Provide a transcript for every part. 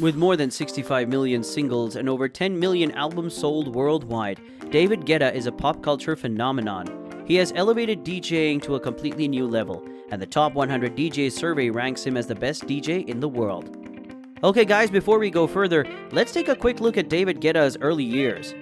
With more than 65 million singles and over 10 million albums sold worldwide, David Guetta is a pop culture phenomenon. He has elevated DJing to a completely new level, and the Top 100 DJs survey ranks him as the best DJ in the world. Okay guys, before we go further, let's take a quick look at David Guetta's early years.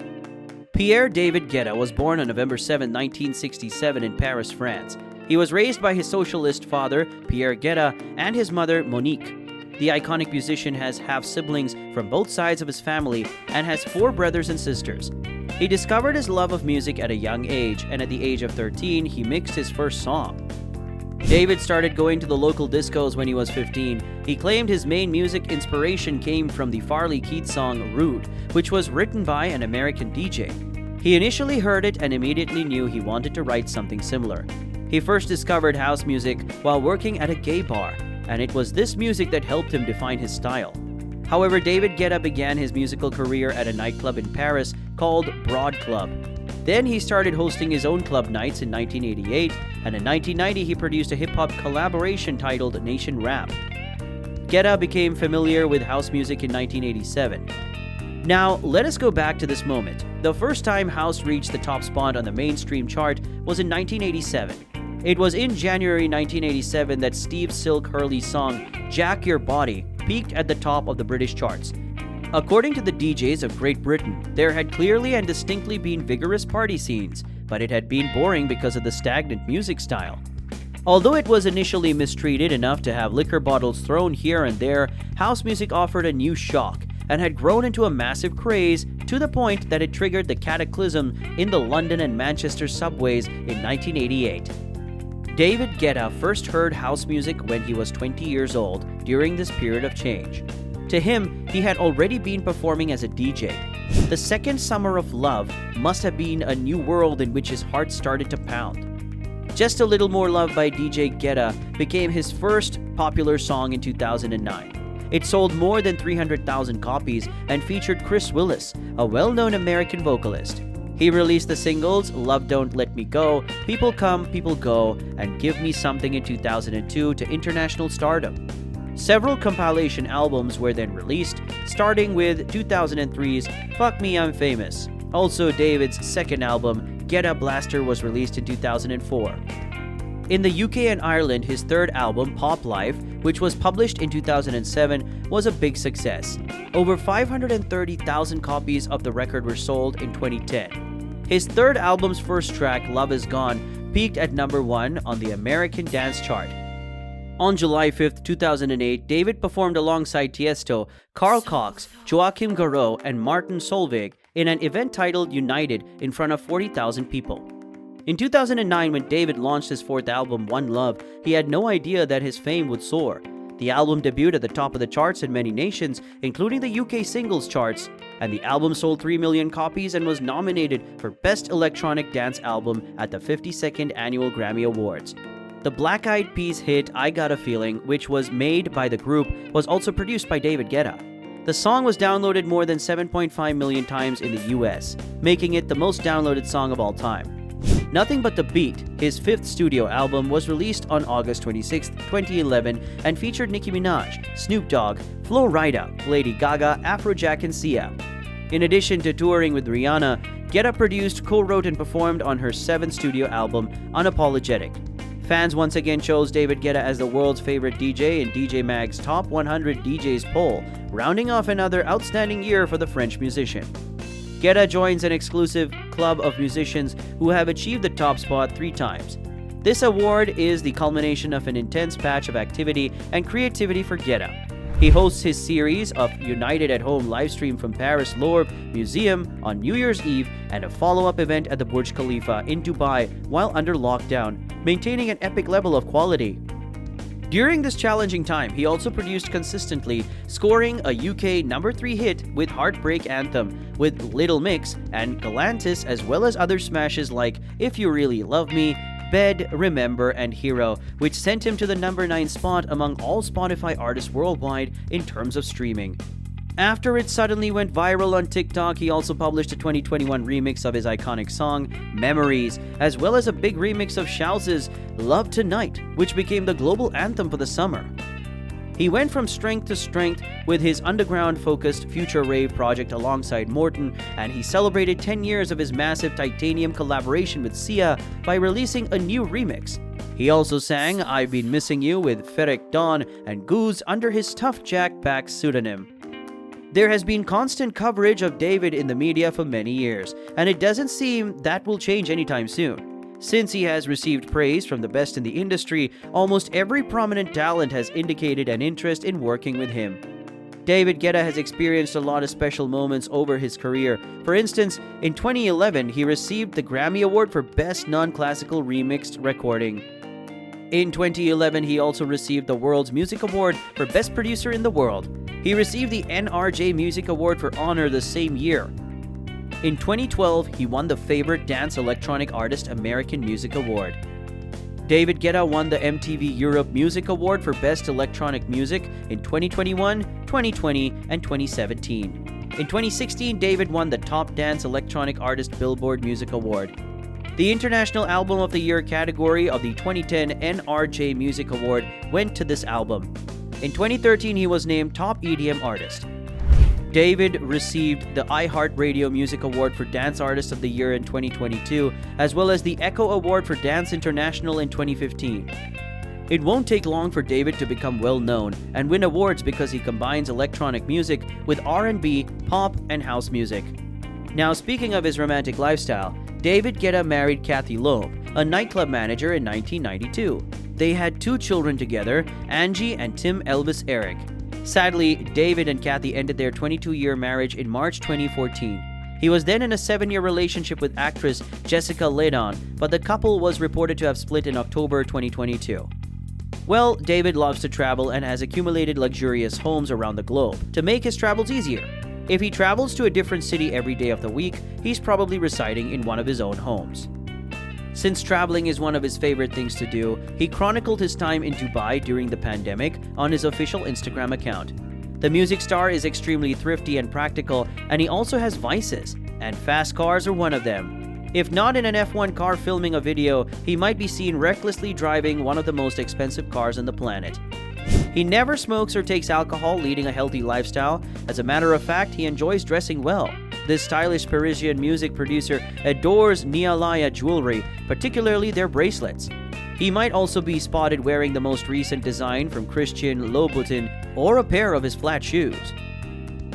Pierre David Guetta was born on November 7, 1967 in Paris, France. He was raised by his socialist father, Pierre Guetta, and his mother, Monique. The iconic musician has half-siblings from both sides of his family and has 4 brothers and sisters. He discovered his love of music at a young age, and at the age of 13, he mixed his first song. David started going to the local discos when he was 15. He claimed his main music inspiration came from the Farley Keith song Rude, which was written by an American DJ. He initially heard it and immediately knew he wanted to write something similar. He first discovered house music while working at a gay bar, and it was this music that helped him define his style. However, David Guetta began his musical career at a nightclub in Paris called Broad Club. Then he started hosting his own club nights in 1988, and in 1990 he produced a hip-hop collaboration titled Nation Rap. Guetta became familiar with house music in 1987. Now, let us go back to this moment. The first time house reached the top spot on the mainstream chart was in 1987. It was in January 1987 that Steve Silk Hurley's song Jack Your Body peaked at the top of the British charts. According to the DJs of Great Britain, there had clearly and distinctly been vigorous party scenes, but it had been boring because of the stagnant music style. Although it was initially mistreated enough to have liquor bottles thrown here and there, house music offered a new shock and had grown into a massive craze to the point that it triggered the cataclysm in the London and Manchester subways in 1988. David Guetta first heard house music when he was 20 years old during this period of change. To him, he had already been performing as a DJ. The second summer of love must have been a new world in which his heart started to pound. Just a Little More Love by DJ Guetta became his first popular song in 2009. It sold more than 300,000 copies and featured Chris Willis, a well-known American vocalist. He released the singles Love Don't Let Me Go, People Come, People Go, and Give Me Something in 2002 to international stardom. Several compilation albums were then released, starting with 2003's Fuck Me I'm Famous. Also, David's second album, Guetta Blaster, was released in 2004. In the UK and Ireland, his third album, Pop Life, which was published in 2007, was a big success. Over 530,000 copies of the record were sold in 2010. His third album's first track, Love Is Gone, peaked at number 1 on the American Dance Chart. On July 5, 2008, David performed alongside Tiesto, Carl Cox, Joachim Garraud, and Martin Solveig in an event titled United in front of 40,000 people. In 2009, when David launched his fourth album, One Love, he had no idea that his fame would soar. The album debuted at the top of the charts in many nations, including the UK singles charts, and the album sold 3 million copies and was nominated for Best Electronic Dance Album at the 52nd Annual Grammy Awards. The Black Eyed Peas hit I Got a Feeling, which was made by the group, was also produced by David Guetta. The song was downloaded more than 7.5 million times in the US, making it the most downloaded song of all time. Nothing But the Beat, his fifth studio album, was released on August 26, 2011 and featured Nicki Minaj, Snoop Dogg, Flo Rida, Lady Gaga, Afrojack, and Sia. In addition to touring with Rihanna, Guetta produced, co-wrote, and performed on her seventh studio album, Unapologetic. Fans once again chose David Guetta as the world's favorite DJ in DJ Mag's Top 100 DJs poll, rounding off another outstanding year for the French musician. Guetta joins an exclusive club of musicians who have achieved the top spot 3 times. This award is the culmination of an intense patch of activity and creativity for Guetta. He hosts his series of United at Home livestream from Paris Louvre Museum on New Year's Eve and a follow-up event at the Burj Khalifa in Dubai while under lockdown, maintaining an epic level of quality. During this challenging time, he also produced consistently, scoring a UK number 3 hit with Heartbreak Anthem with Little Mix and Galantis, as well as other smashes like If You Really Love Me, Bed, Remember, and Hero, which sent him to the number 9 spot among all Spotify artists worldwide in terms of streaming. After it suddenly went viral on TikTok, he also published a 2021 remix of his iconic song, Memories, as well as a big remix of Shouz's Love Tonight, which became the global anthem for the summer. He went from strength to strength with his underground-focused Future Rave project alongside Morton, and he celebrated 10 years of his massive Titanium collaboration with Sia by releasing a new remix. He also sang I've Been Missing You with Ferreck Dawn and Goose under his Tough Jack Back pseudonym. There has been constant coverage of David in the media for many years, and it doesn't seem that will change anytime soon. Since he has received praise from the best in the industry, almost every prominent talent has indicated an interest in working with him. David Guetta has experienced a lot of special moments over his career. For instance, in 2011, he received the Grammy Award for Best Non-Classical Remixed Recording. In 2011, he also received the World's Music Award for Best Producer in the World. He received the NRJ Music Award for Honor the same year. In 2012, he won the Favorite Dance Electronic Artist American Music Award. David Guetta won the MTV Europe Music Award for Best Electronic Music in 2021, 2020, and 2017. In 2016, David won the Top Dance Electronic Artist Billboard Music Award. The International Album of the Year category of the 2010 NRJ Music Award went to this album. In 2013, he was named Top EDM Artist. David received the iHeartRadio Music Award for Dance Artist of the Year in 2022, as well as the Echo Award for Dance International in 2015. It won't take long for David to become well-known and win awards because he combines electronic music with R&B, pop, and house music. Now, speaking of his romantic lifestyle, David Guetta married Kathy Loeb, a nightclub manager, in 1992. They had 2 children together, Angie and Tim Elvis Eric. Sadly, David and Kathy ended their 22-year marriage in March 2014. He was then in a 7-year relationship with actress Jessica Ledon, but the couple was reported to have split in October 2022. Well, David loves to travel and has accumulated luxurious homes around the globe to make his travels easier. If he travels to a different city every day of the week, he's probably residing in one of his own homes. Since traveling is one of his favorite things to do, he chronicled his time in Dubai during the pandemic on his official Instagram account. The music star is extremely thrifty and practical, and he also has vices, and fast cars are one of them. If not in an F1 car filming a video, he might be seen recklessly driving one of the most expensive cars on the planet. He never smokes or takes alcohol, leading a healthy lifestyle. As a matter of fact, he enjoys dressing well. This stylish Parisian music producer adores Nialaya jewelry, particularly their bracelets. He might also be spotted wearing the most recent design from Christian Louboutin or a pair of his flat shoes.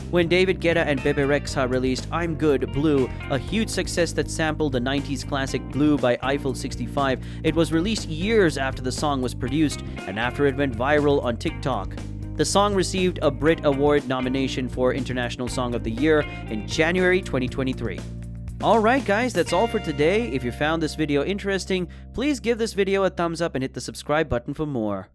When David Guetta and Bebe Rexha released I'm Good Blue, a huge success that sampled the 90s classic Blue by Eiffel 65, it was released years after the song was produced and after it went viral on TikTok. The song received a Brit Award nomination for International Song of the Year in January 2023. Alright guys, that's all for today. If you found this video interesting, please give this video a thumbs up and hit the subscribe button for more.